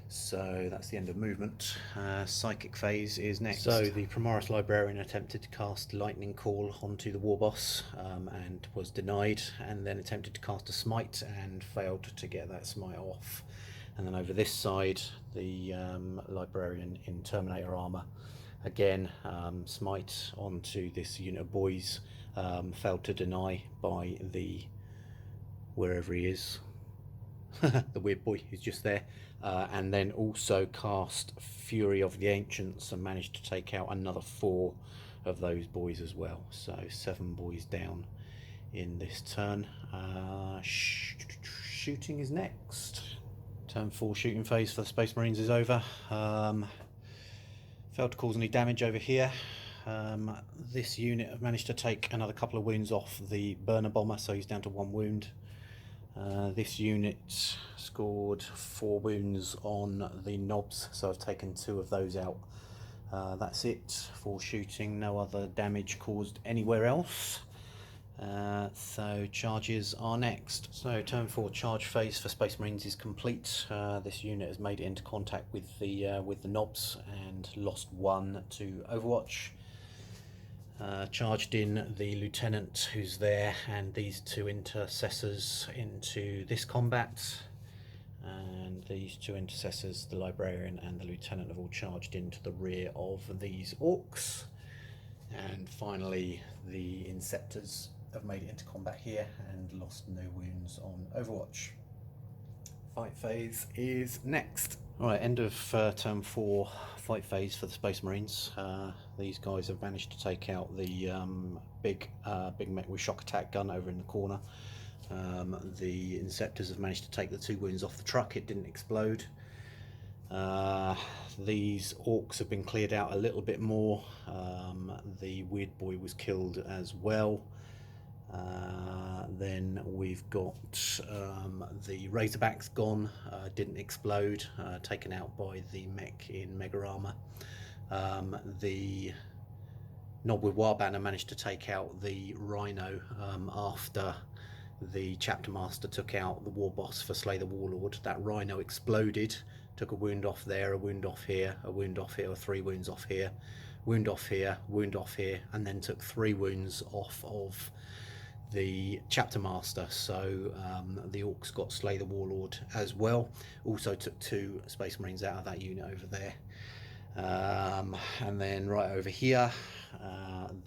So that's the end of movement. Psychic phase is next. So the Primaris Librarian attempted to cast Lightning Call onto the war boss and was denied, and then attempted to cast a smite and failed to get that smite off. And then over this side, the Librarian in Terminator armor, again smite onto this unit of boys, failed to deny by the wherever he is. The weird boy who's just there, and then also cast Fury of the Ancients and managed to take out another 4 of those boys as well. So 7 boys down in this turn. Shooting is next. Turn 4 shooting phase for the Space Marines is over. Failed to cause any damage over here. This unit have managed to take another couple of wounds off the burner bomber, so he's down to 1 wound. This unit scored 4 wounds on the knobs, so I've taken 2 of those out. That's it for shooting, no other damage caused anywhere else. So charges are next. So turn 4 charge phase for Space Marines is complete. This unit has made it into contact with the knobs and lost 1 to Overwatch. Charged in the lieutenant who's there and these 2 intercessors into this combat, and these 2 intercessors, the librarian and the lieutenant, have all charged into the rear of these orcs. And finally the inceptors have made it into combat here and lost no wounds on Overwatch. Fight phase is next. Alright, end of turn 4 fight phase for the Space Marines. These guys have managed to take out the big mech with shock attack gun over in the corner. The inceptors have managed to take the 2 wounds off the truck. It didn't explode. These orcs have been cleared out a little bit more. The weird boy was killed as well. Then we've got the Razorbacks gone, didn't explode, taken out by the mech in Mega Armor. The Knob with Warbanner managed to take out the Rhino after the Chapter Master took out the War Boss for Slay the Warlord. That Rhino exploded, took a wound off there, a wound off here, a wound off here, or 3 wounds off here, wound off here, wound off here, and then took 3 wounds off of the Chapter Master. So the Orcs got Slay the Warlord as well. Also took 2 Space Marines out of that unit over there. And then right over here,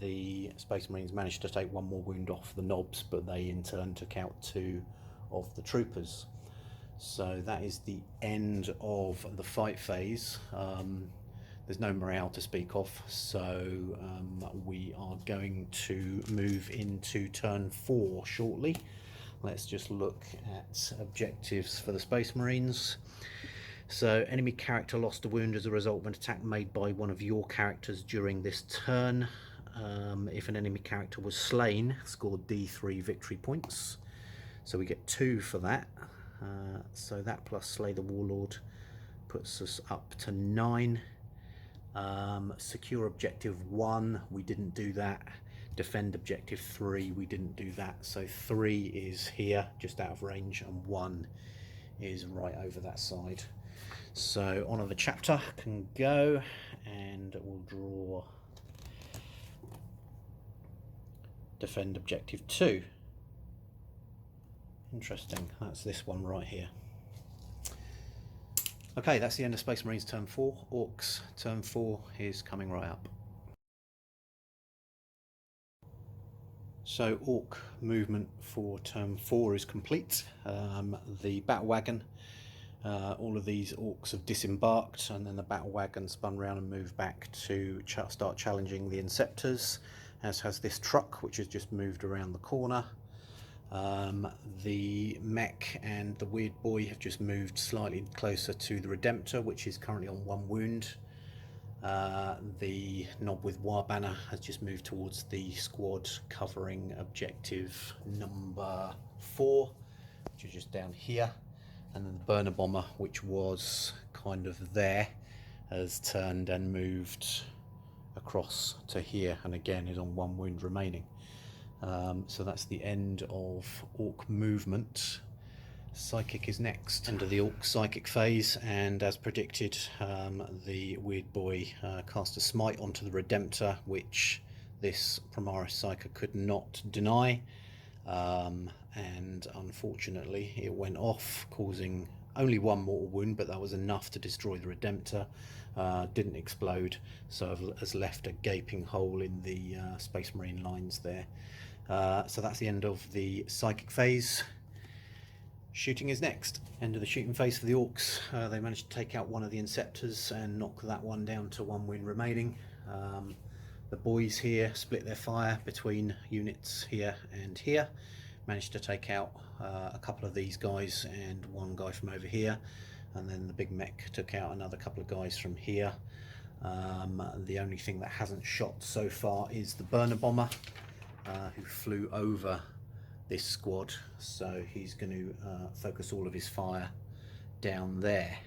the Space Marines managed to take 1 more wound off the knobs, but they in turn took out 2 of the troopers. So that is the end of the fight phase. There's no morale to speak of, so we are going to move into turn 4 shortly. Let's just look at objectives for the Space Marines. So enemy character lost a wound as a result of an attack made by one of your characters during this turn. If an enemy character was slain, scored D3 victory points. So we get 2 for that. So that plus Slay the Warlord puts us up to 9. Secure objective 1, we didn't do that. Defend objective 3, we didn't do that. So 3 is here, just out of range, and 1 is right over that side. So on the chapter can go, and we'll draw defend objective 2. Interesting, that's this one right here. Okay, that's the end of Space Marines turn 4. Orcs turn 4 is coming right up. So Orc movement for turn 4 is complete. The battle wagon, all of these Orcs have disembarked, and then the battle wagon spun round and moved back to start challenging the Inceptors, as has this truck which has just moved around the corner. The mech and the weird boy have just moved slightly closer to the Redemptor, which is currently on 1 wound. The Knob with Warbanner has just moved towards the squad covering objective number 4, which is just down here. And then the burner bomber, which was kind of there, has turned and moved across to here, and again is on 1 wound remaining. So that's the end of Orc movement. Psychic is next. Under the Orc psychic phase, and as predicted, the weird boy cast a smite onto the Redemptor, which this Primaris Psyker could not deny, and unfortunately it went off, causing only 1 mortal wound, but that was enough to destroy the Redemptor. Didn't explode, so has left a gaping hole in the Space Marine lines there. So that's the end of the psychic phase. Shooting is next. End of the shooting phase for the Orcs. They managed to take out 1 of the Inceptors and knock that one down to 1 wound remaining. The boys here split their fire between units here and here. Managed to take out a couple of these guys and 1 guy from over here, and then the big mech took out another couple of guys from here. The only thing that hasn't shot so far is the burner bomber, who flew over this squad, so he's going to focus all of his fire down there.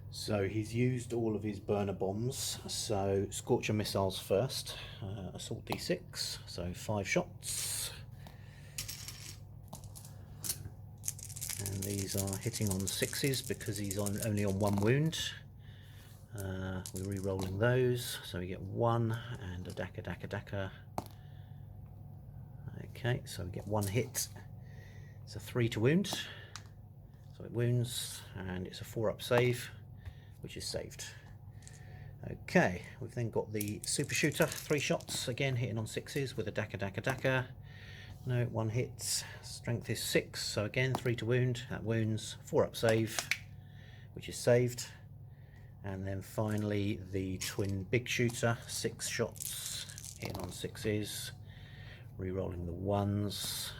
So he's used all of his burner bombs. So Scorcher missiles first, assault d6, so 5 shots, and these are hitting on 6s because he's only on 1 wound. We're re-rolling those, so we get 1 and a daka. Okay, so we get 1 hit. It's a 3 to wound, so it wounds, and it's a 4-up save, which is saved. Okay, we've then got the super shooter, 3 shots, again hitting on 6s with a daka. No, 1 hit. Strength is 6, so again 3 to wound, that wounds, 4-up save, which is saved. And then finally the twin big shooter, 6 shots, hitting on 6s, re-rolling the 1s,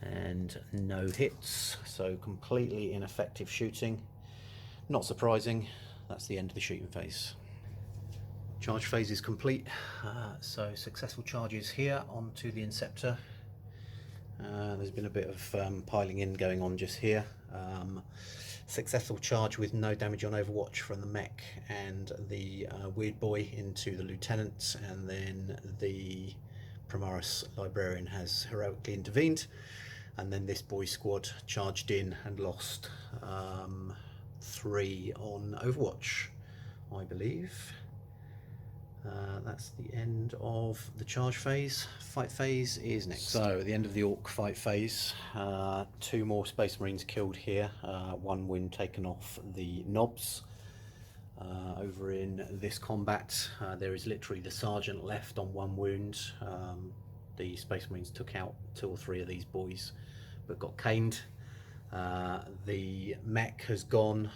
and no hits, so completely ineffective shooting. Not surprising, that's the end of the shooting phase. Charge phase is complete, so successful charges here onto the Inceptor. There's been a bit of piling in going on just here. Successful charge with no damage on Overwatch from the mech and the Weird Boy into the Lieutenant, and then the Primaris Librarian has heroically intervened, and then this boy squad charged in and lost 3 on Overwatch, I believe. That's the end of the charge phase. Fight phase is next. So at the end of the Orc fight phase, 2 more Space Marines killed here, 1 wind taken off the knobs. Over in this combat, there is literally the sergeant left on 1 wound. The Space Marines took out 2 or 3 of these boys, but got caned. The mech has gone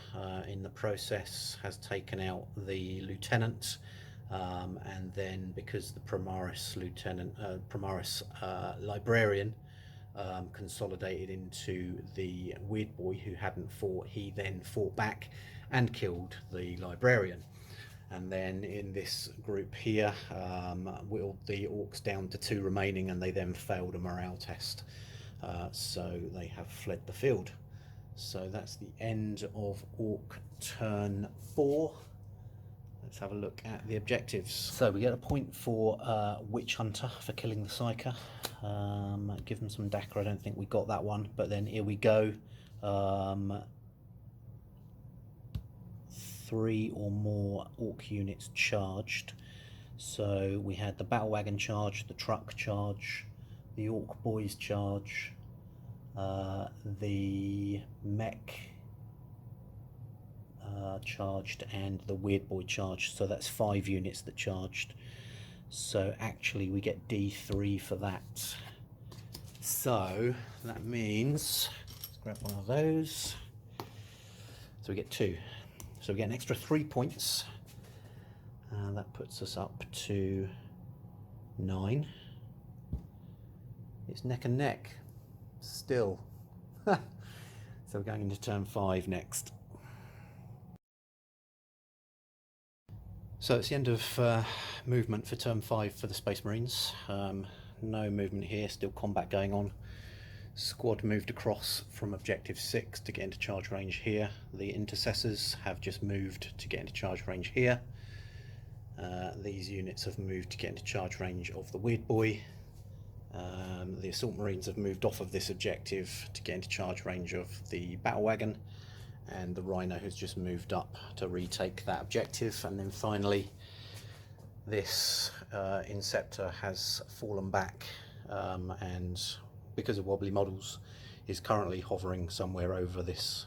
in the process, has taken out the lieutenant, and then because the Primaris librarian consolidated into the Weird Boy who hadn't fought, he then fought back and killed the librarian. And then in this group here, whittled the Orcs down to 2 remaining, and they then failed a morale test. So they have fled the field. So that's the end of Orc turn 4. Let's have a look at the objectives. So we get a point for Witch Hunter for killing the Psyker. Give them some Dakar, I don't think we got that one, but then here we go. 3 or more Orc units charged. So we had the battle wagon charge, the truck charge, the Orc boys charge, the mech charged, and the Weird Boy charged. So that's 5 units that charged. So actually we get D3 for that. So that means, let's grab one of those. So we get 2. So we get an extra 3 points. That puts us up to 9. It's neck and neck still. So we're going into turn 5 next. So it's the end of movement for turn 5 for the Space Marines. No movement here, still combat going on. Squad moved across from objective 6 to get into charge range here. The intercessors have just moved to get into charge range here. These units have moved to get into charge range of the Weird Boy. The Assault Marines have moved off of this objective to get into charge range of the battle wagon, and the Rhino has just moved up to retake that objective. And then finally this Inceptor has fallen back, and because of wobbly models is currently hovering somewhere over this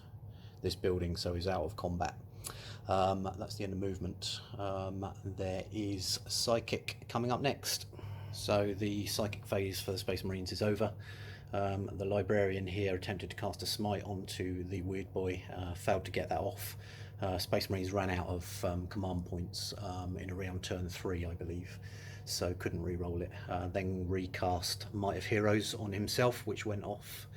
building, so he's out of combat. That's the end of movement. There is Psychic coming up next. So the Psychic phase for the Space Marines is over. The Librarian here attempted to cast a smite onto the Weird Boy, failed to get that off. Space Marines ran out of command points in around turn 3, I believe, so couldn't re-roll it. Then recast Might of Heroes on himself, which went off.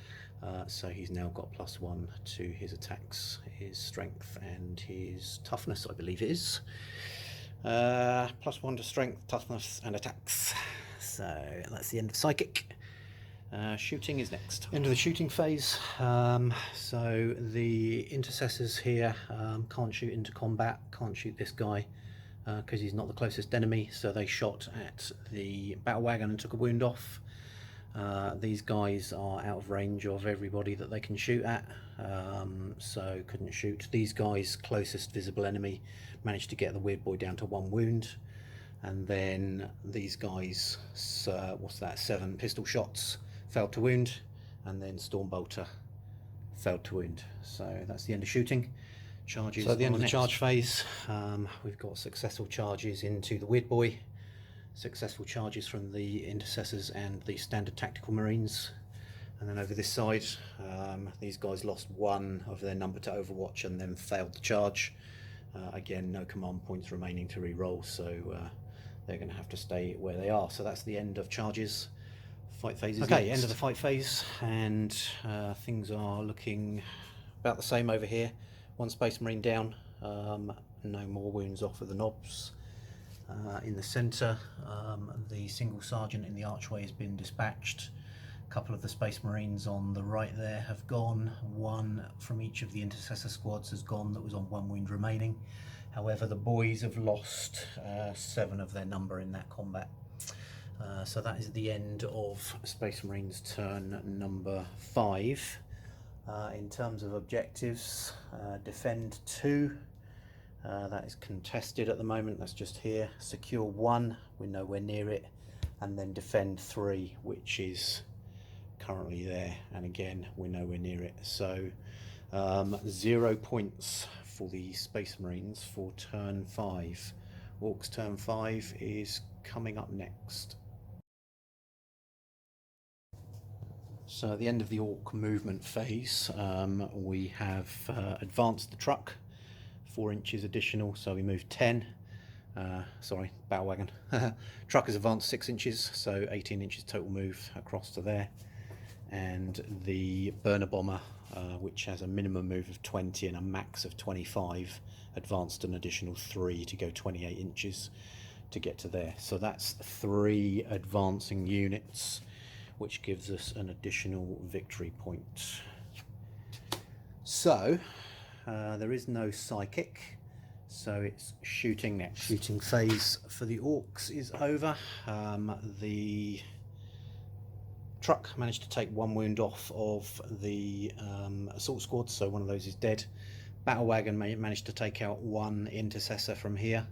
So he's now got +1 to his attacks, his strength and his toughness, I believe it is. +1 to strength, toughness and attacks. So that's the end of psychic. Shooting is next. End of the shooting phase. So the intercessors here can't shoot into combat, can't shoot this guy because he's not the closest enemy, so they shot at the battle wagon and took a wound off. These guys are out of range of everybody that they can shoot at, so couldn't shoot. These guys, closest visible enemy, managed to get the weird boy down to 1 wound, and then these guys, what's that, 7 pistol shots, failed to wound, and then Stormbolter failed to wound. So that's the end of shooting. Charges. So at the end of the charge phase, we've got successful charges into the weird boy, successful charges from the intercessors and the standard tactical marines, and then over this side these guys lost 1 of their number to Overwatch and then failed the charge. Again, no command points remaining to re-roll, so they're going to have to stay where they are. So that's the end of charges. Fight phase is okay, end of the fight phase, and things are looking about the same over here. 1 Space Marine down, no more wounds off of the knobs. In the centre, the single sergeant in the archway has been dispatched. A couple of the Space Marines on the right there have gone. 1 from each of the intercessor squads has gone that was on 1 wound remaining. However, the boys have lost 7 of their number in that combat. So that is the end of Space Marines turn number 5. In terms of objectives, defend 2. That is contested at the moment, that's just here. Secure 1, we're nowhere near it, and then defend 3, which is currently there, and again we're nowhere near it. So 0 points for the Space Marines for turn 5. Orks turn 5 is coming up next. So at the end of the Ork movement phase, we have advanced the truck 4 inches additional, so we moved 10. Sorry, battle wagon. Truck has advanced 6 inches, so 18 inches total move across to there. And the burner bomber, which has a minimum move of 20 and a max of 25, advanced an additional 3 to go 28 inches to get to there. So that's 3 advancing units, which gives us an additional victory point. So there is no psychic, so it's shooting next. Shooting phase for the Orks is over. The truck managed to take 1 wound off of the assault squad, so 1 of those is dead. Battle wagon managed to take out 1 intercessor from here,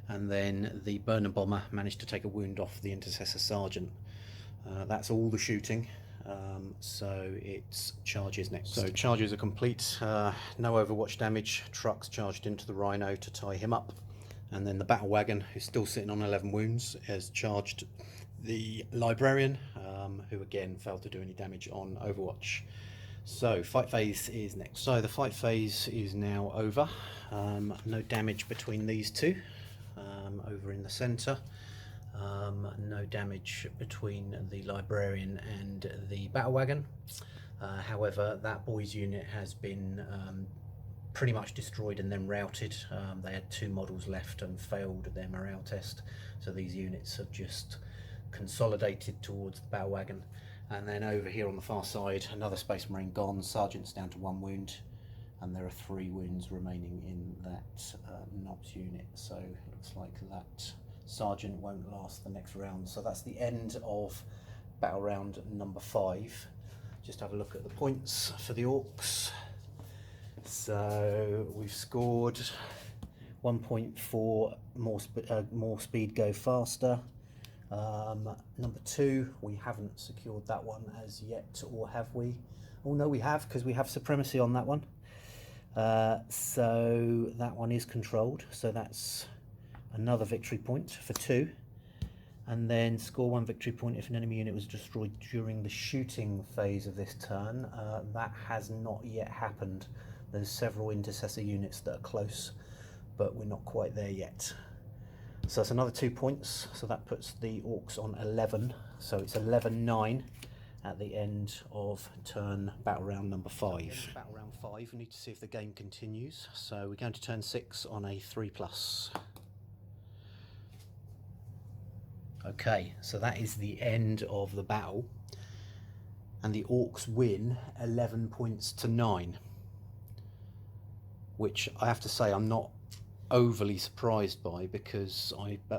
and then the burner bomber managed to take a wound off the intercessor sergeant. That's all the shooting. So it's charges next. So charges are complete. No Overwatch damage. Trucks charged into the Rhino to tie him up, and then the battle wagon, who's still sitting on 11 wounds, has charged the librarian, who again failed to do any damage on Overwatch. So fight phase is next. So the fight phase is now over. No damage between these two. Over in the centre. No damage between the librarian and the battle wagon. However, that boys unit has been pretty much destroyed and then routed. They had 2 models left and failed their morale test, so these units have just consolidated towards the battle wagon. And then over here on the far side, another Space Marine gone. Sergeant's down to 1 wound, and there are 3 wounds remaining in that NOPS unit, so it looks like that Sergeant won't last the next round. So that's the end of battle round number 5. Just have a look at the points for the Orks. So we've scored 1.4 more speed, go faster. Number 2, we haven't secured that one as yet, or have we? Oh no, we have, because we have supremacy on that one. So that one is controlled, so that's another victory point for 2. And then score 1 victory point if an enemy unit was destroyed during the shooting phase of this turn. That has not yet happened. There's several intercessor units that are close, but we're not quite there yet. So that's another 2 points, so that puts the Orks on 11, so it's 11-9, at the end of turn battle round number 5. Battle round 5, we need to see if the game continues. So we're going to turn 6 on a 3+. Okay, so that is the end of the battle, and the Orks win 11 points to 9, which I have to say I'm not overly surprised by, because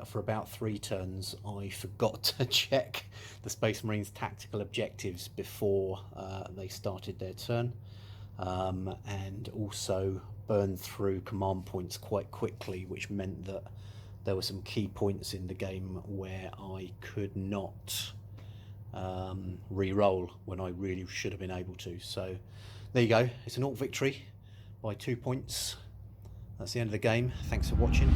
for about 3 turns I forgot to check the Space Marines' tactical objectives before they started their turn, and also burned through command points quite quickly, which meant that there were some key points in the game where I could not re-roll when I really should have been able to. So there you go, it's an Ork victory by 2 points. That's the end of the game. Thanks for watching.